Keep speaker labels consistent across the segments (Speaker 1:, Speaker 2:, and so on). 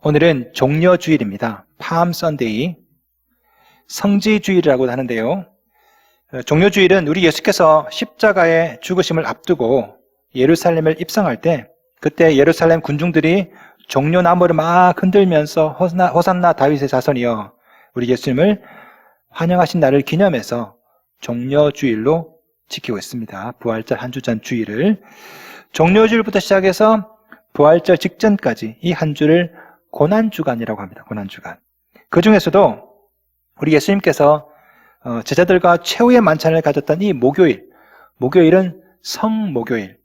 Speaker 1: 오늘은 종려주일입니다. 팜 선데이, 성지주일이라고 하는데요. 종려주일은 우리 예수께서 십자가의 죽으심을 앞두고 예루살렘을 입성할 때, 그때 예루살렘 군중들이 종려나무를 막 흔들면서 호산나 다윗의 자손이여, 우리 예수님을 환영하신 날을 기념해서 종려주일로 지키고 있습니다. 부활절 한 주 전 주일을. 종려주일부터 시작해서 부활절 직전까지 이 한 주를 고난주간이라고 합니다. 고난주간. 그 중에서도 우리 예수님께서 제자들과 최후의 만찬을 가졌던 이 목요일은 성목요일,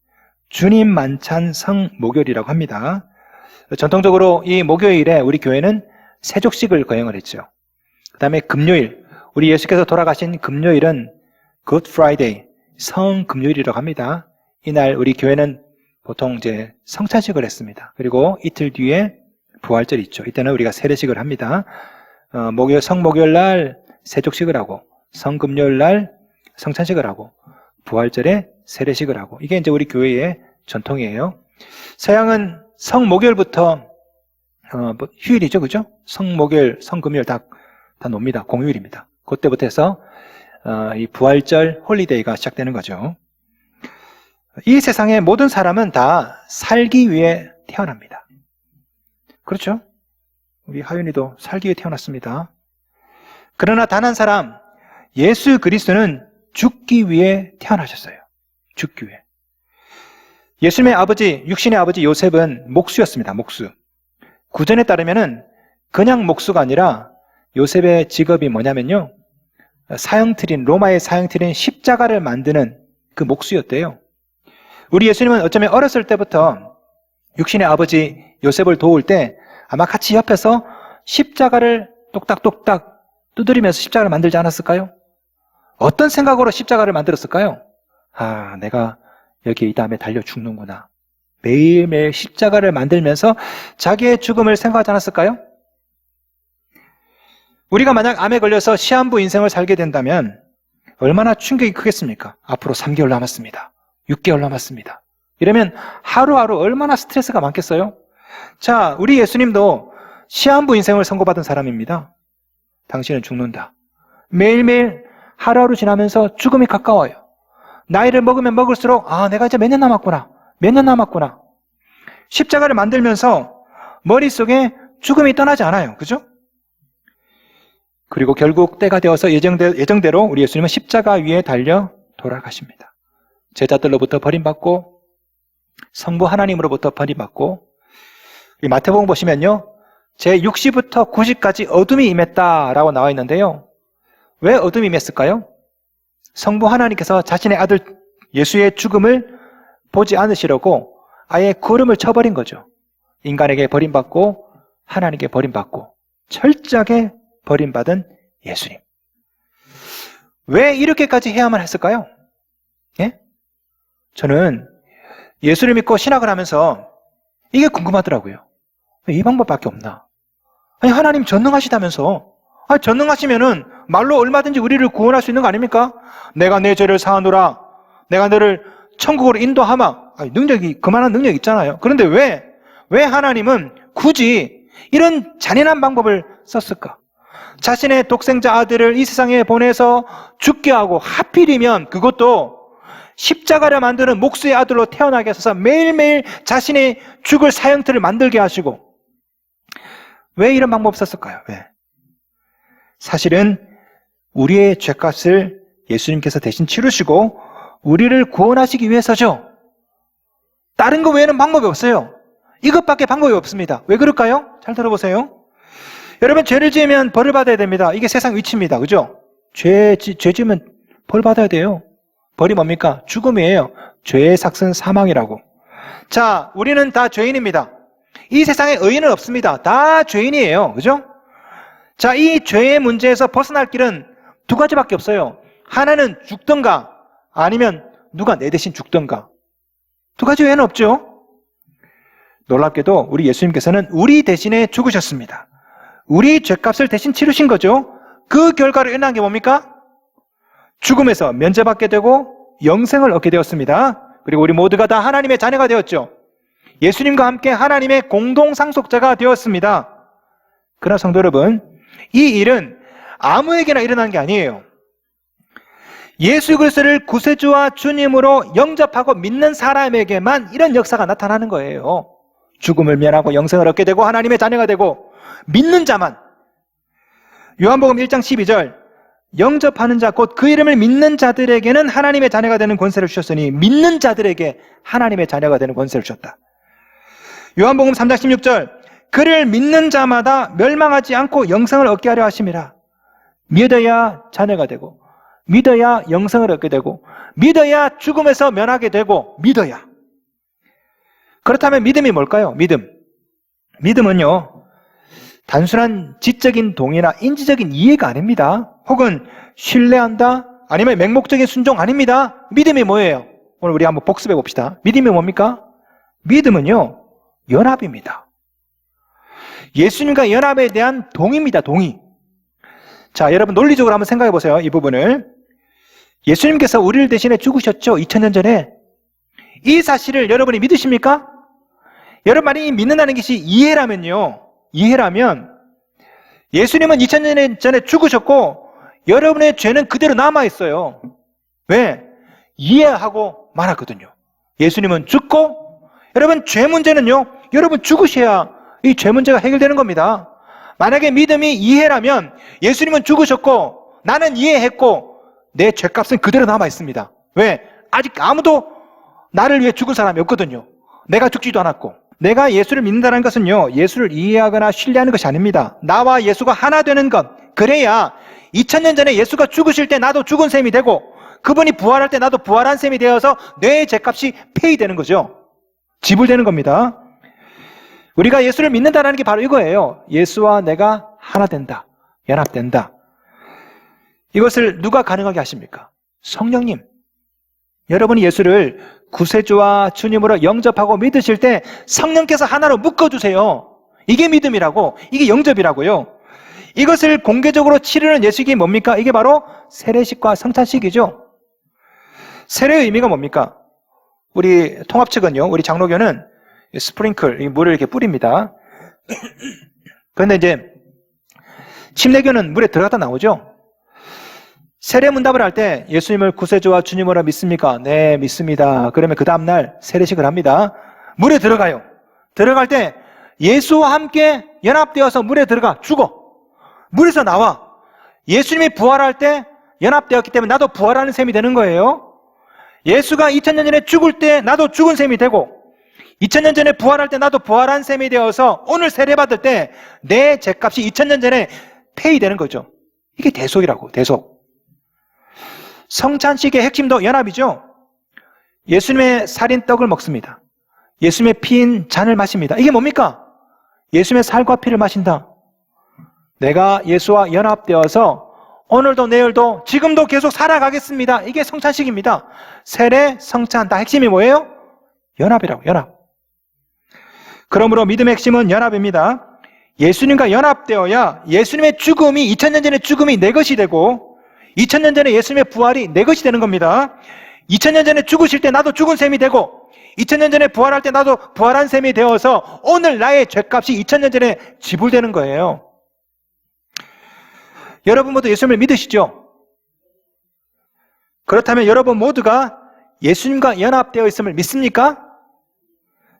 Speaker 1: 주님 만찬 성목요일이라고 합니다. 전통적으로 이 목요일에 우리 교회는 세족식을 거행을 했죠. 그 다음에 금요일, 우리 예수께서 돌아가신 금요일은 Good Friday, 성금요일이라고 합니다. 이날 우리 교회는 보통 이제 성찬식을 했습니다. 그리고 이틀 뒤에 부활절이 있죠. 이때는 우리가 세례식을 합니다. 성목요일 날 세족식을 하고, 성금요일 날 성찬식을 하고, 부활절에 세례식을 하고, 이게 이제 우리 교회의 전통이에요. 서양은 성목요일부터 휴일이죠, 그죠? 성목요일, 성금요일 다 놉니다. 공휴일입니다. 그때부터 해서 이 부활절 홀리데이가 시작되는 거죠. 이 세상의 모든 사람은 다 살기 위해 태어납니다. 그렇죠? 우리 하윤이도 살기 위해 태어났습니다. 그러나 단 한 사람, 예수 그리스도는 죽기 위해 태어나셨어요. 죽기 위해. 예수님의 아버지, 육신의 아버지 요셉은 목수였습니다. 목수. 구전에 따르면은 그냥 목수가 아니라 요셉의 직업이 뭐냐면요, 로마의 사형틀인 십자가를 만드는 그 목수였대요. 우리 예수님은 어쩌면 어렸을 때부터 육신의 아버지 요셉을 도울 때 아마 같이 옆에서 십자가를 똑딱똑딱 두드리면서 십자가를 만들지 않았을까요? 어떤 생각으로 십자가를 만들었을까요? 내가 여기 이 다음에 달려 죽는구나. 매일매일 십자가를 만들면서 자기의 죽음을 생각하지 않았을까요? 우리가 만약 암에 걸려서 시한부 인생을 살게 된다면 얼마나 충격이 크겠습니까? 앞으로 3개월 남았습니다. 6개월 남았습니다. 이러면 하루하루 얼마나 스트레스가 많겠어요? 자, 우리 예수님도 시한부 인생을 선고받은 사람입니다. 당신은 죽는다. 매일매일 하루하루 지나면서 죽음이 가까워요. 나이를 먹으면 먹을수록 내가 이제 몇 년 남았구나. 십자가를 만들면서 머릿속에 죽음이 떠나지 않아요. 그죠? 그리고 결국 때가 되어서 예정대로 우리 예수님은 십자가 위에 달려 돌아가십니다. 제자들로부터 버림받고, 성부 하나님으로부터 버림받고, 이 마태복음 보시면요, 제60부터 90까지 어둠이 임했다라고 나와 있는데요. 왜 어둠이 임했을까요? 성부 하나님께서 자신의 아들 예수의 죽음을 보지 않으시려고 아예 구름을 쳐버린 거죠. 인간에게 버림받고 하나님께 버림받고 철저하게 버림받은 예수님. 왜 이렇게까지 해야만 했을까요? 예? 저는 예수를 믿고 신학을 하면서 이게 궁금하더라고요. 왜 이 방법밖에 없나? 아니, 하나님 전능하시다면서. 전능하시면은 말로 얼마든지 우리를 구원할 수 있는 거 아닙니까? 내가 내 죄를 사하노라. 내가 너를 천국으로 인도하마. 그만한 능력이 있잖아요. 그런데 왜 하나님은 굳이 이런 잔인한 방법을 썼을까? 자신의 독생자 아들을 이 세상에 보내서 죽게 하고, 하필이면 그것도 십자가를 만드는 목수의 아들로 태어나게 하셔서 매일매일 자신의 죽을 사형틀을 만들게 하시고, 왜 이런 방법 썼을까요? 왜? 사실은 우리의 죄값을 예수님께서 대신 치르시고 우리를 구원하시기 위해서죠. 다른 거 외에는 방법이 없어요. 이것밖에 방법이 없습니다. 왜 그럴까요? 잘 들어보세요. 여러분, 죄를 지으면 벌을 받아야 됩니다. 이게 세상 위치입니다. 그죠? 죄 지으면 벌 받아야 돼요. 벌이 뭡니까? 죽음이에요. 죄의 삭은 사망이라고. 자, 우리는 다 죄인입니다. 이 세상에 의인은 없습니다. 다 죄인이에요. 그죠? 자, 이 죄의 문제에서 벗어날 길은 두 가지밖에 없어요. 하나는 죽던가, 아니면 누가 내 대신 죽던가. 두 가지 외에는 없죠. 놀랍게도 우리 예수님께서는 우리 대신에 죽으셨습니다. 우리 죄값을 대신 치르신 거죠. 그 결과로 일어난 게 뭡니까? 죽음에서 면제받게 되고 영생을 얻게 되었습니다. 그리고 우리 모두가 다 하나님의 자녀가 되었죠. 예수님과 함께 하나님의 공동 상속자가 되었습니다. 그러나 성도 여러분, 이 일은 아무에게나 일어나는 게 아니에요. 예수 그리스도를 구세주와 주님으로 영접하고 믿는 사람에게만 이런 역사가 나타나는 거예요. 죽음을 면하고 영생을 얻게 되고 하나님의 자녀가 되고 믿는 자만. 요한복음 1장 12절, 영접하는 자 곧 그 이름을 믿는 자들에게는 하나님의 자녀가 되는 권세를 주셨으니 믿는 자들에게 하나님의 자녀가 되는 권세를 주셨다. 요한복음 3장 16절, 그를 믿는 자마다 멸망하지 않고 영생을 얻게 하려 하심이라. 믿어야 자녀가 되고 믿어야 영생을 얻게 되고 믿어야 죽음에서 면하게 되고 믿어야. 그렇다면 믿음이 뭘까요? 믿음은요, 단순한 지적인 동의나 인지적인 이해가 아닙니다. 혹은 신뢰한다, 아니면 맹목적인 순종 아닙니다. 믿음이 뭐예요? 오늘 우리 한번 복습해 봅시다. 믿음이 뭡니까? 믿음은요, 연합입니다. 예수님과 연합에 대한 동의입니다. 동의. 자, 여러분 논리적으로 한번 생각해 보세요. 이 부분을. 예수님께서 우리를 대신해 죽으셨죠? 2000년 전에. 이 사실을 여러분이 믿으십니까? 여러분이 믿는다는 것이 이해라면 예수님은 2000년 전에 죽으셨고 여러분의 죄는 그대로 남아있어요. 왜? 이해하고 말았거든요. 예수님은 죽고, 여러분 죄 문제는요, 여러분 죽으셔야 이 죄 문제가 해결되는 겁니다. 만약에 믿음이 이해라면 예수님은 죽으셨고 나는 이해했고 내 죄값은 그대로 남아있습니다. 왜? 아직 아무도 나를 위해 죽을 사람이 없거든요. 내가 죽지도 않았고. 내가 예수를 믿는다는 것은요, 예수를 이해하거나 신뢰하는 것이 아닙니다. 나와 예수가 하나 되는 것. 그래야 2000년 전에 예수가 죽으실 때 나도 죽은 셈이 되고 그분이 부활할 때 나도 부활한 셈이 되어서 내 죄값이 페이되는 거죠. 지불되는 겁니다. 우리가 예수를 믿는다는 게 바로 이거예요. 예수와 내가 하나 된다. 연합된다. 이것을 누가 가능하게 하십니까? 성령님. 여러분이 예수를 구세주와 주님으로 영접하고 믿으실 때 성령께서 하나로 묶어주세요. 이게 믿음이라고, 이게 영접이라고요. 이것을 공개적으로 치르는 예식이 뭡니까? 이게 바로 세례식과 성찬식이죠. 세례의 의미가 뭡니까? 우리 통합 측은요, 우리 장로교는 스프링클, 물을 이렇게 뿌립니다. 그런데 이제 침례교는 물에 들어갔다 나오죠. 세례 문답을 할 때 예수님을 구세주와 주님으로 믿습니까? 네, 믿습니다. 그러면 그 다음날 세례식을 합니다. 물에 들어가요. 들어갈 때 예수와 함께 연합되어서 물에 들어가 죽어. 물에서 나와. 예수님이 부활할 때 연합되었기 때문에 나도 부활하는 셈이 되는 거예요. 예수가 2000년 전에 죽을 때 나도 죽은 셈이 되고 2000년 전에 부활할 때 나도 부활한 셈이 되어서 오늘 세례받을 때 내 죄값이 2000년 전에 페이되는 거죠. 이게 대속이라고, 대속. 성찬식의 핵심도 연합이죠. 예수님의 살인 떡을 먹습니다. 예수님의 피인 잔을 마십니다. 이게 뭡니까? 예수님의 살과 피를 마신다. 내가 예수와 연합되어서 오늘도 내일도 지금도 계속 살아가겠습니다. 이게 성찬식입니다. 세례, 성찬 다 핵심이 뭐예요? 연합이라고, 연합. 그러므로 믿음의 핵심은 연합입니다. 예수님과 연합되어야 예수님의 죽음이 2000년 전의 죽음이 내 것이 되고 2000년 전에 예수님의 부활이 내 것이 되는 겁니다. 2000년 전에 죽으실 때 나도 죽은 셈이 되고 2000년 전에 부활할 때 나도 부활한 셈이 되어서 오늘 나의 죄값이 2000년 전에 지불되는 거예요. 여러분 모두 예수님을 믿으시죠? 그렇다면 여러분 모두가 예수님과 연합되어 있음을 믿습니까?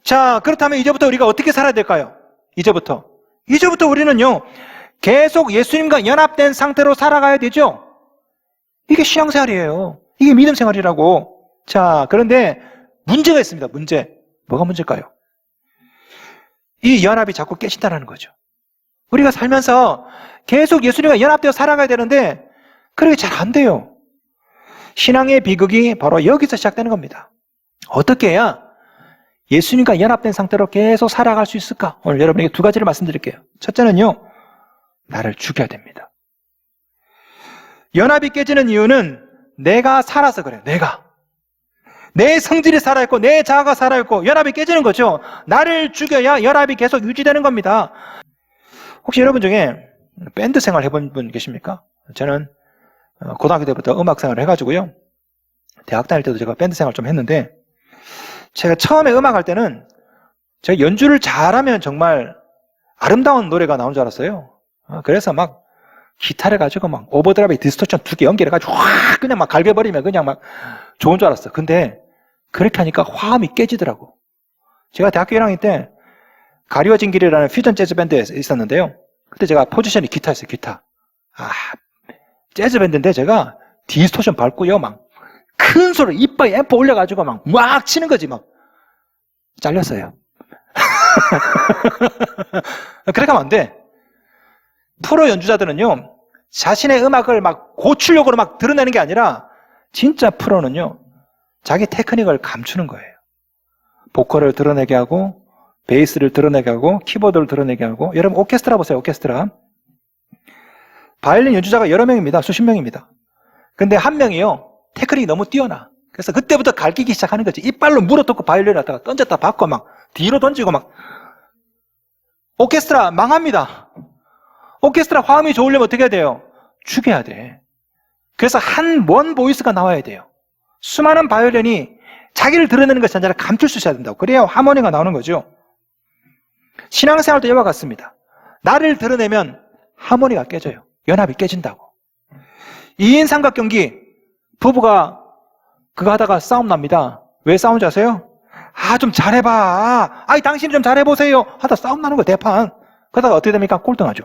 Speaker 1: 자, 그렇다면 이제부터 우리가 어떻게 살아야 될까요? 이제부터 우리는요, 계속 예수님과 연합된 상태로 살아가야 되죠? 이게 신앙생활이에요. 이게 믿음생활이라고. 자, 그런데 문제가 있습니다. 문제. 뭐가 문제일까요? 이 연합이 자꾸 깨진다는 거죠. 우리가 살면서 계속 예수님과 연합되어 살아가야 되는데 그렇게 잘 안 돼요. 신앙의 비극이 바로 여기서 시작되는 겁니다. 어떻게 해야 예수님과 연합된 상태로 계속 살아갈 수 있을까? 오늘 여러분에게 두 가지를 말씀드릴게요. 첫째는요, 나를 죽여야 됩니다. 연합이 깨지는 이유는 내가 살아서 그래요. 내 성질이 살아있고 내 자아가 살아있고 연합이 깨지는 거죠. 나를 죽여야 연합이 계속 유지되는 겁니다. 혹시 여러분 중에 밴드 생활 해본 분 계십니까? 저는 고등학교 때부터 음악 생활을 해가지고요, 대학 다닐 때도 제가 밴드 생활 좀 했는데, 제가 처음에 음악 할 때는 제가 연주를 잘하면 정말 아름다운 노래가 나온 줄 알았어요. 그래서 막 기타를 가지고 막 오버드라이브 디스토션 2개 연결해가지고 확 그냥 막 갈겨버리면 그냥 막 좋은 줄 알았어. 근데 그렇게 하니까 화음이 깨지더라고. 제가 대학교 1학년 때 가리워진 길이라는 퓨전 재즈 밴드에 있었는데요. 그때 제가 포지션이 기타였어요. 기타. 재즈 밴드인데 제가 디스토션 밟고요. 막 큰 소리 이빨 앰프 올려가지고 막 치는 거지 막. 잘렸어요. 그렇게 하면 안 돼. 프로 연주자들은요, 자신의 음악을 막 고출력으로 막 드러내는 게 아니라, 진짜 프로는요, 자기 테크닉을 감추는 거예요. 보컬을 드러내게 하고, 베이스를 드러내게 하고, 키보드를 드러내게 하고, 여러분 오케스트라 보세요, 오케스트라. 바이올린 연주자가 여러 명입니다. 수십 명입니다. 근데 한 명이요, 테크닉이 너무 뛰어나. 그래서 그때부터 갈기기 시작하는 거지. 이빨로 물어뜯고 바이올린을 갖다가 던졌다 받고 막, 뒤로 던지고 막. 오케스트라 망합니다. 오케스트라 화음이 좋으려면 어떻게 해야 돼요? 죽여야 돼. 그래서 원 보이스가 나와야 돼요. 수많은 바이올린이 자기를 드러내는 것이 아니라 감출 수 있어야 된다고. 그래야 하모니가 나오는 거죠. 신앙생활도 이와 같습니다. 나를 드러내면 하모니가 깨져요. 연합이 깨진다고. 2인 삼각경기 부부가 그거 하다가 싸움 납니다. 왜 싸운지 아세요? 좀 잘해봐. 당신이 좀 잘해보세요. 하다 싸움 나는 거예요, 대판. 그러다가 어떻게 됩니까? 꼴등하죠.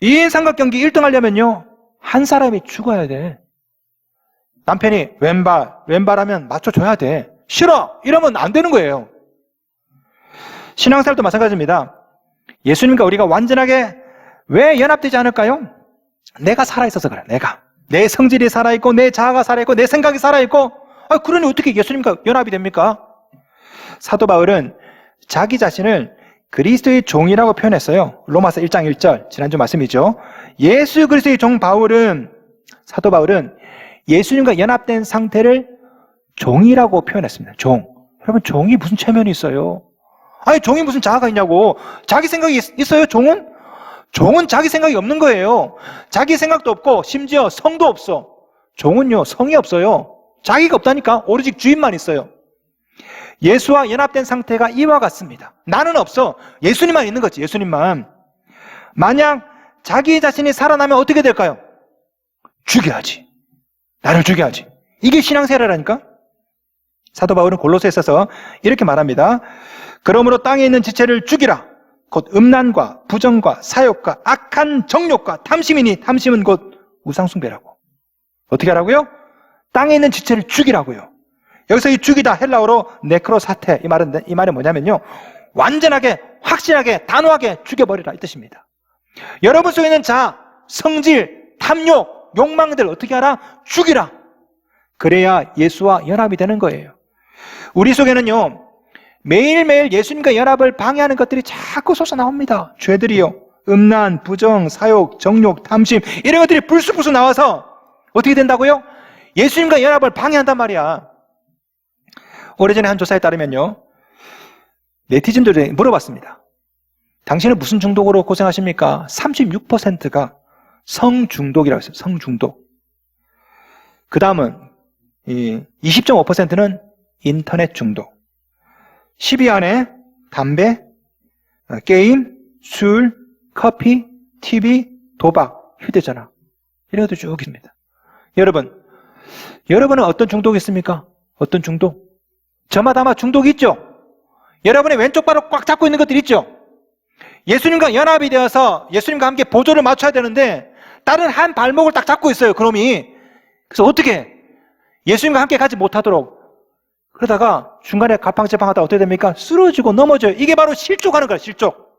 Speaker 1: 2인 삼각경기 1등 하려면요, 한 사람이 죽어야 돼. 남편이 왼발하면 맞춰줘야 돼. 싫어! 이러면 안 되는 거예요. 신앙생활도 마찬가지입니다. 예수님과 우리가 완전하게 왜 연합되지 않을까요? 내가 살아있어서 그래, 내가. 내 성질이 살아있고, 내 자아가 살아있고, 내 생각이 살아있고, 그러니 어떻게 예수님과 연합이 됩니까? 사도 바울은 자기 자신을 그리스도의 종이라고 표현했어요. 로마서 1장 1절, 지난주 말씀이죠. 예수 그리스도의 종 사도 바울은 예수님과 연합된 상태를 종이라고 표현했습니다. 종. 여러분, 종이 무슨 체면이 있어요? 종이 무슨 자아가 있냐고. 자기 생각이 있어요, 종은? 종은 자기 생각이 없는 거예요. 자기 생각도 없고, 심지어 성도 없어. 종은요, 성이 없어요. 자기가 없다니까. 오로지 주인만 있어요. 예수와 연합된 상태가 이와 같습니다. 나는 없어. 예수님만 있는 거지, 예수님만. 만약 자기 자신이 살아나면 어떻게 될까요? 죽여야지. 나를 죽여야지. 이게 신앙생활이라니까? 사도 바울은 골로새서에서 이렇게 말합니다. 그러므로 땅에 있는 지체를 죽이라. 곧 음란과 부정과 사욕과 악한 정욕과 탐심이니 탐심은 곧 우상숭배라고. 어떻게 하라고요? 땅에 있는 지체를 죽이라고요. 여기서 이 죽이다 헬라어로 네크로사테, 이 말은 뭐냐면요, 완전하게 확실하게 단호하게 죽여버리라 이 뜻입니다. 여러분 속에 있는 자아, 성질, 탐욕, 욕망들 어떻게 하라? 죽이라. 그래야 예수와 연합이 되는 거예요. 우리 속에는요, 매일매일 예수님과 연합을 방해하는 것들이 자꾸 솟아나옵니다. 죄들이요, 음란, 부정, 사욕, 정욕, 탐심, 이런 것들이 불쑥불쑥 나와서 어떻게 된다고요? 예수님과 연합을 방해한단 말이야. 오래전에 한 조사에 따르면요, 네티즌들이 물어봤습니다. 당신은 무슨 중독으로 고생하십니까? 36%가 성중독이라고 했어요. 성중독. 그 다음은 20.5%는 인터넷 중독. 10위 안에 담배, 게임, 술, 커피, TV, 도박, 휴대전화, 이런 것도 쭉 있습니다. 여러분은 어떤 중독이 있습니까? 어떤 중독? 저마다 아마 중독이 있죠? 여러분의 왼쪽 발을 꽉 잡고 있는 것들 있죠? 예수님과 연합이 되어서 예수님과 함께 보조를 맞춰야 되는데 다른 한 발목을 딱 잡고 있어요, 그놈이. 그래서 어떻게 해? 예수님과 함께 가지 못하도록. 그러다가 중간에 갈팡질팡하다 어떻게 됩니까? 쓰러지고 넘어져요. 이게 바로 실족하는 거예요, 실족.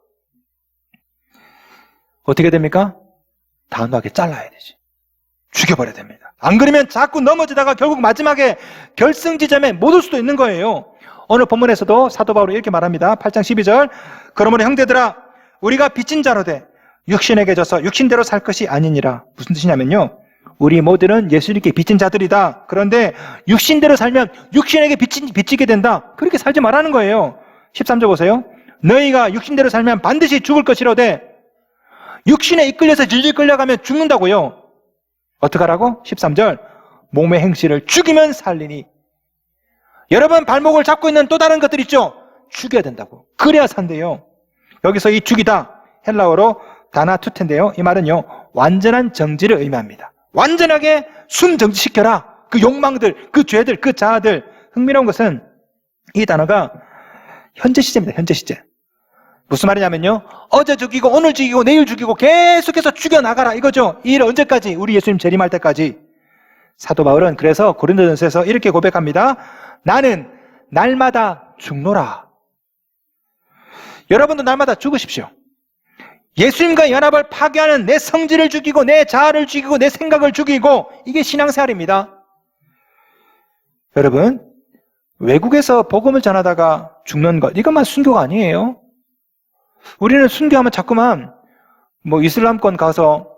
Speaker 1: 어떻게 됩니까? 단호하게 잘라야 되지. 죽여버려야 됩니다. 안 그러면 자꾸 넘어지다가 결국 마지막에 결승지점에 못 올 수도 있는 거예요. 오늘 본문에서도 사도 바울이 이렇게 말합니다. 8장 12절. 그러므로 형제들아, 우리가 빚진 자로 돼 육신에게 져서 육신대로 살 것이 아니니라. 무슨 뜻이냐면요, 우리 모두는 예수님께 빚진 자들이다. 그런데 육신대로 살면 육신에게 빚지게 된다. 그렇게 살지 말라는 거예요. 13절 보세요. 너희가 육신대로 살면 반드시 죽을 것이로되 육신에 이끌려서 질질 끌려가면 죽는다고요. 어떡하라고? 13절. 몸의 행실을 죽이면 살리니. 여러분 발목을 잡고 있는 또 다른 것들 있죠? 죽여야 된다고. 그래야 산대요. 여기서 이 죽이다, 헬라어로 다나투텐데요. 이 말은요, 완전한 정지를 의미합니다. 완전하게 순정지시켜라. 그 욕망들, 그 죄들, 그 자아들. 흥미로운 것은 이 단어가 현재 시제입니다. 현재 시제. 무슨 말이냐면요, 어제 죽이고 오늘 죽이고 내일 죽이고 계속해서 죽여나가라 이거죠. 이 일 언제까지? 우리 예수님 재림할 때까지. 사도 바울은 그래서 고린도전서에서 이렇게 고백합니다. 나는 날마다 죽노라. 여러분도 날마다 죽으십시오. 예수님과 연합을 파괴하는 내 성질을 죽이고 내 자아를 죽이고 내 생각을 죽이고, 이게 신앙생활입니다. 여러분, 외국에서 복음을 전하다가 죽는 것, 이것만 순교가 아니에요. 우리는 순교하면 자꾸만 이슬람권 가서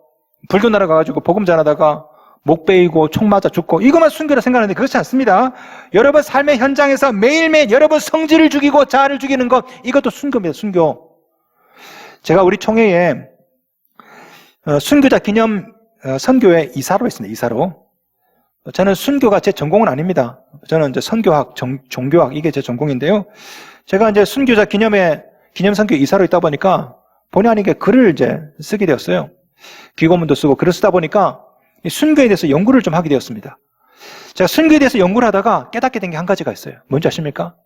Speaker 1: 불교 나라 가가지고 복음 전하다가 목 베이고 총 맞아 죽고, 이것만 순교라 생각하는데 그렇지 않습니다. 여러분 삶의 현장에서 매일매일 여러분 성질을 죽이고 자아를 죽이는 것, 이것도 순교입니다. 순교. 제가 우리 총회에 순교자 기념 선교회 이사로 했습니다. 이사로. 저는 순교가 제 전공은 아닙니다. 저는 이제 선교학, 종교학, 이게 제 전공인데요. 제가 이제 순교자 기념 선교 이사로 있다 보니까 본의 아니게 글을 이제 쓰게 되었어요. 기고문도 쓰고 글을 쓰다 보니까 이 순교에 대해서 연구를 좀 하게 되었습니다. 제가 순교에 대해서 연구를 하다가 깨닫게 된 게 한 가지가 있어요. 뭔지 아십니까?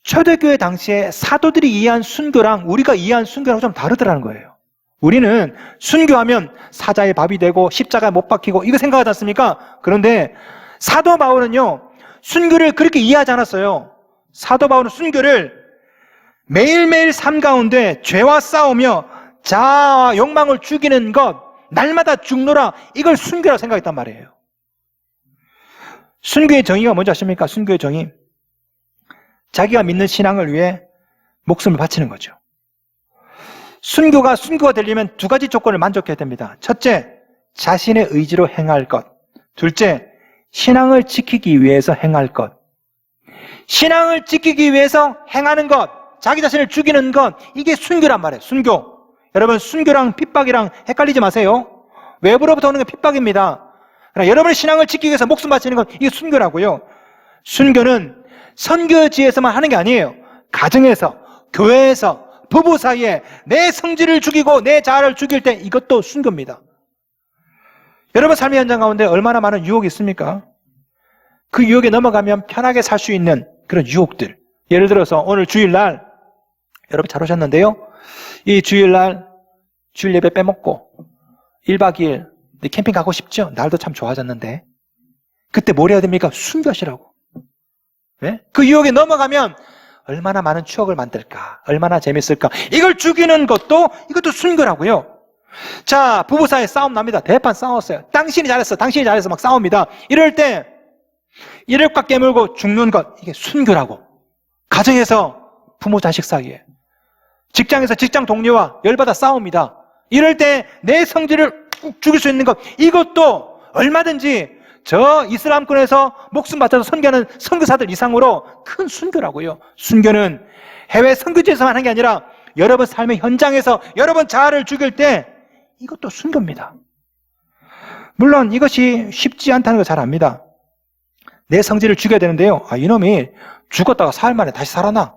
Speaker 1: 초대교회 당시에 사도들이 이해한 순교랑 우리가 이해한 순교랑 좀 다르더라는 거예요. 우리는 순교하면 사자의 밥이 되고 십자가에 못 박히고 이거 생각하지 않습니까? 그런데 사도 바울은요, 순교를 그렇게 이해하지 않았어요. 사도 바울은 순교를 매일매일 삶 가운데 죄와 싸우며 자아와 욕망을 죽이는 것, 날마다 죽노라, 이걸 순교라고 생각했단 말이에요. 순교의 정의가 뭔지 아십니까? 순교의 정의, 자기가 믿는 신앙을 위해 목숨을 바치는 거죠. 순교가 되려면 두 가지 조건을 만족해야 됩니다. 첫째, 자신의 의지로 행할 것. 둘째, 신앙을 지키기 위해서 행할 것. 신앙을 지키기 위해서 행하는 것, 자기 자신을 죽이는 것, 이게 순교란 말이에요. 순교. 여러분, 순교랑 핍박이랑 헷갈리지 마세요. 외부로부터 오는 게 핍박입니다. 그러나 여러분의 신앙을 지키기 위해서 목숨 바치는 것, 이게 순교라고요. 순교는 선교지에서만 하는 게 아니에요. 가정에서, 교회에서, 부부 사이에 내 성질을 죽이고 내 자아를 죽일 때, 이것도 순교입니다. 여러분 삶의 현장 가운데 얼마나 많은 유혹이 있습니까? 그 유혹에 넘어가면 편하게 살 수 있는 그런 유혹들. 예를 들어서 오늘 주일날, 여러분 잘 오셨는데요. 이 주일날 주일 예배 빼먹고 1박 2일 캠핑 가고 싶죠? 날도 참 좋아졌는데 그때 뭘 해야 됩니까? 순교하시라고. 네? 그 유혹에 넘어가면 얼마나 많은 추억을 만들까, 얼마나 재밌을까, 이걸 죽이는 것도, 이것도 순교라고요. 자, 부부 사이에 싸움 납니다. 대판 싸웠어요. 당신이 잘했어 막 싸웁니다. 이럴 때 이력과 깨물고 죽는 것, 이게 순교라고. 가정에서 부모 자식 사이에, 직장에서 직장 동료와 열받아 싸웁니다. 이럴 때 내 성질을 꾹 죽일 수 있는 것, 이것도 얼마든지 저 이슬람권에서 목숨 바쳐서 선교하는 선교사들 이상으로 큰 순교라고요. 순교는 해외 선교지에서 하는 게 아니라 여러분 삶의 현장에서 여러분 자아를 죽일 때, 이것도 순교입니다. 물론 이것이 쉽지 않다는 거 잘 압니다. 내 성질을 죽여야 되는데요, 이놈이 죽었다가 사흘 만에 다시 살아나.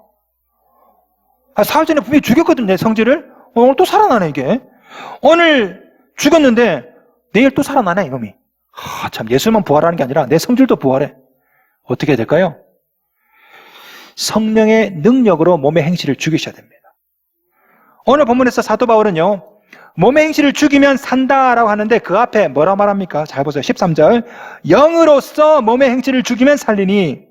Speaker 1: 사흘 전에 분명히 죽였거든, 내 성질을. 오늘 또 살아나네, 이게. 오늘 죽었는데 내일 또 살아나네, 이놈이. 참, 예수만 부활하는 게 아니라 내 성질도 부활해. 어떻게 해야 될까요? 성령의 능력으로 몸의 행실을 죽이셔야 됩니다. 오늘 본문에서 사도 바울은요, 몸의 행실을 죽이면 산다라고 하는데 그 앞에 뭐라고 말합니까? 잘 보세요. 13절. 영으로서 몸의 행실을 죽이면 살리니,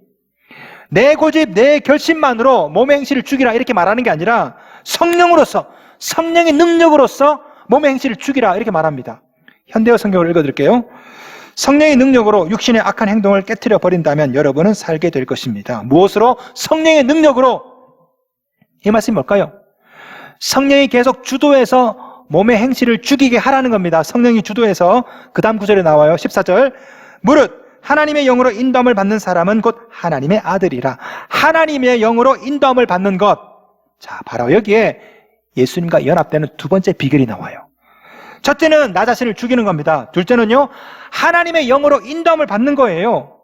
Speaker 1: 내 고집, 내 결심만으로 몸의 행실을 죽이라, 이렇게 말하는 게 아니라 성령으로서, 성령의 능력으로서 몸의 행실을 죽이라, 이렇게 말합니다. 현대어 성경을 읽어드릴게요. 성령의 능력으로 육신의 악한 행동을 깨트려 버린다면 여러분은 살게 될 것입니다. 무엇으로? 성령의 능력으로. 이 말씀이 뭘까요? 성령이 계속 주도해서 몸의 행실을 죽이게 하라는 겁니다. 성령이 주도해서. 그 다음 구절에 나와요. 14절. 무릇 하나님의 영으로 인도함을 받는 사람은 곧 하나님의 아들이라. 하나님의 영으로 인도함을 받는 것. 자, 바로 여기에 예수님과 연합되는 두 번째 비결이 나와요. 첫째는 나 자신을 죽이는 겁니다. 둘째는요, 하나님의 영으로 인도함을 받는 거예요.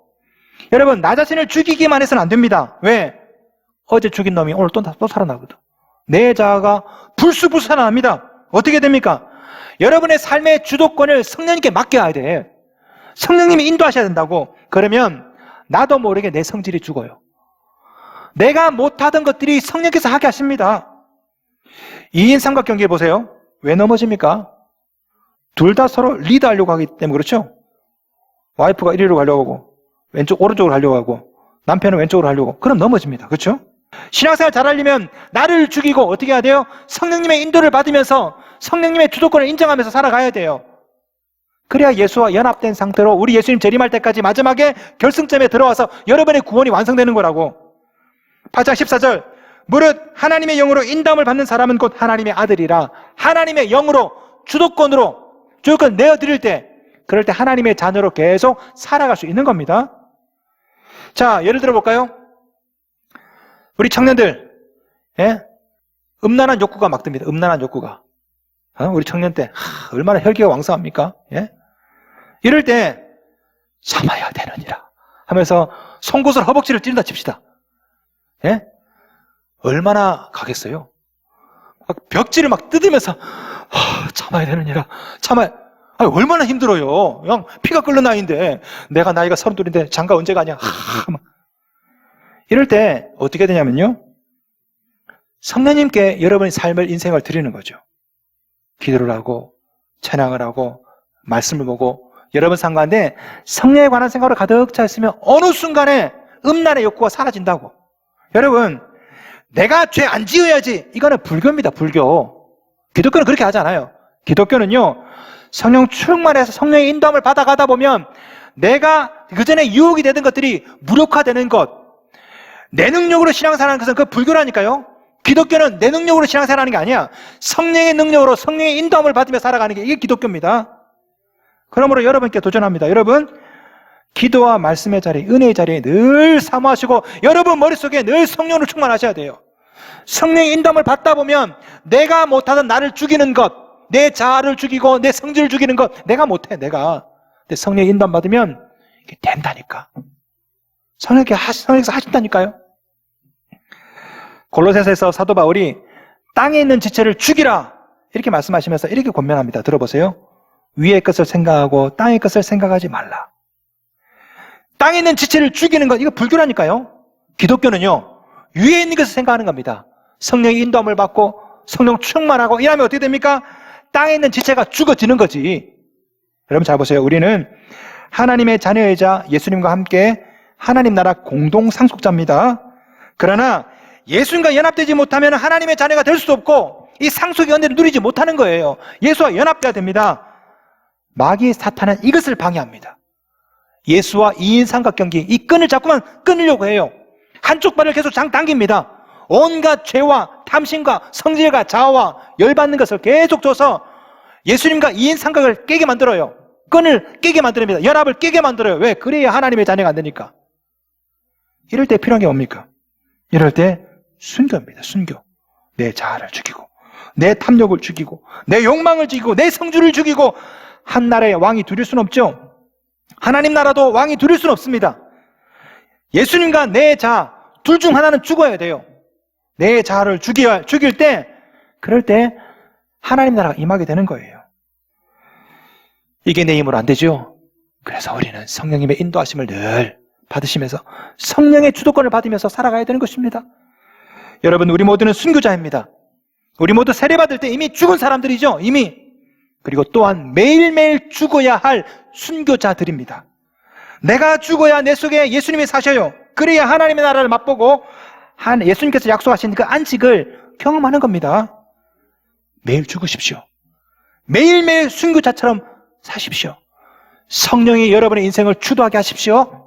Speaker 1: 여러분, 나 자신을 죽이기만 해서는 안 됩니다. 왜? 어제 죽인 놈이 오늘 또 살아나거든. 내 자아가 불쑥불쑥 살아납니다. 어떻게 됩니까? 여러분의 삶의 주도권을 성령님께 맡겨야 돼. 성령님이 인도하셔야 된다고. 그러면 나도 모르게 내 성질이 죽어요. 내가 못하던 것들이 성령께서 하게 하십니다. 2인 삼각경기에 보세요. 왜 넘어집니까? 둘 다 서로 리드하려고 하기 때문에 그렇죠? 와이프가 이리로 가려고 하고 왼쪽 오른쪽으로 가려고 하고 남편은 왼쪽으로 가려고. 그럼 넘어집니다. 그렇죠? 신앙생활 잘하려면 나를 죽이고 어떻게 해야 돼요? 성령님의 인도를 받으면서 성령님의 주도권을 인정하면서 살아가야 돼요. 그래야 예수와 연합된 상태로 우리 예수님 재림할 때까지 마지막에 결승점에 들어와서 여러분의 구원이 완성되는 거라고. 8장 14절 무릇 하나님의 영으로 인도함을 받는 사람은 곧 하나님의 아들이라. 하나님의 영으로 주도권 내어드릴 때 그럴 때 하나님의 자녀로 계속 살아갈 수 있는 겁니다. 자, 예를 들어 볼까요? 우리 청년들, 예? 음란한 욕구가 막 듭니다. 음란한 욕구가. 우리 청년 때 얼마나 혈기가 왕성합니까? 예? 이럴 때 참아야 되느니라 하면서 송곳을 허벅지를 찌른다 칩시다. 예? 얼마나 가겠어요? 벽지를 막 뜯으면서 참아야 되느니라. 얼마나 힘들어요. 그냥 피가 끓는 나이인데 내가 나이가 32인데 장가 언제 가냐. 이럴 때 어떻게 되냐면요. 성령님께 여러분의 삶을 인생을 드리는 거죠. 기도를 하고 찬양을 하고 말씀을 보고 여러분 삶 가운데 성령에 관한 생각으로 가득 차 있으면 어느 순간에 음란의 욕구가 사라진다고. 여러분, 내가 죄 안 지어야지. 이거는 불교입니다. 불교. 기독교는 그렇게 하지 않아요. 기독교는요, 성령 충만해서 성령의 인도함을 받아가다 보면 내가 그전에 유혹이 되던 것들이 무력화되는 것, 내 능력으로 신앙생활하는 것은 그 불교라니까요. 기독교는 내 능력으로 신앙생활하는 게 아니야. 성령의 능력으로 성령의 인도함을 받으며 살아가는 게 이게 기독교입니다. 그러므로 여러분께 도전합니다. 여러분, 기도와 말씀의 자리, 은혜의 자리에 늘 사모하시고 여러분 머릿속에 늘 성령으로 충만하셔야 돼요. 성령의 인도함을 받다 보면 내가 못하던 나를 죽이는 것, 내 자아를 죽이고 내 성질을 죽이는 것 내가 못해. 내가. 근데 성령의 인도함 받으면 이게 된다니까. 성령께서 하신다니까요. 골로새서에서 사도 바울이 땅에 있는 지체를 죽이라 이렇게 말씀하시면서 이렇게 권면합니다. 들어보세요. 위의 것을 생각하고 땅의 것을 생각하지 말라. 땅에 있는 지체를 죽이는 것, 이거 불교라니까요. 기독교는요, 위에 있는 것을 생각하는 겁니다. 성령의 인도함을 받고 성령 충만하고 이러면 어떻게 됩니까? 땅에 있는 지체가 죽어지는 거지. 여러분 잘 보세요. 우리는 하나님의 자녀이자 예수님과 함께 하나님 나라 공동 상속자입니다. 그러나 예수님과 연합되지 못하면 하나님의 자녀가 될 수도 없고 이 상속의 은혜를 누리지 못하는 거예요. 예수와 연합돼야 됩니다. 마귀 사탄은 이것을 방해합니다. 예수와 2인 삼각경기, 이 끈을 자꾸만 끊으려고 해요. 한쪽 발을 계속 당깁니다. 온갖 죄와 탐심과 성질과 자아와 열받는 것을 계속 줘서 예수님과 2인 삼각을 깨게 만들어요. 끈을 깨게 만듭니다. 연합을 깨게 만들어요. 왜? 그래야 하나님의 자녀가 안 되니까. 이럴 때 필요한 게 뭡니까? 이럴 때 순교입니다. 순교. 내 자아를 죽이고 내 탐욕을 죽이고 내 욕망을 죽이고 내 성주를 죽이고 한 나라의 왕이 두릴 수는 없죠. 하나님 나라도 왕이 두릴 수는 없습니다. 예수님과 내 자아 둘 중 하나는 죽어야 돼요. 내 자아를 죽일 때, 그럴 때 하나님 나라가 임하게 되는 거예요. 이게 내 힘으로 안 되죠. 그래서 우리는 성령님의 인도하심을 늘 받으시면서 성령의 주도권을 받으면서 살아가야 되는 것입니다. 여러분, 우리 모두는 순교자입니다. 우리 모두 세례받을 때 이미 죽은 사람들이죠. 이미. 그리고 또한 매일매일 죽어야 할 순교자들입니다. 내가 죽어야 내 속에 예수님이 사셔요. 그래야 하나님의 나라를 맛보고 예수님께서 약속하신 그 안식을 경험하는 겁니다. 매일 죽으십시오. 매일매일 순교자처럼 사십시오. 성령이 여러분의 인생을 주도하게 하십시오.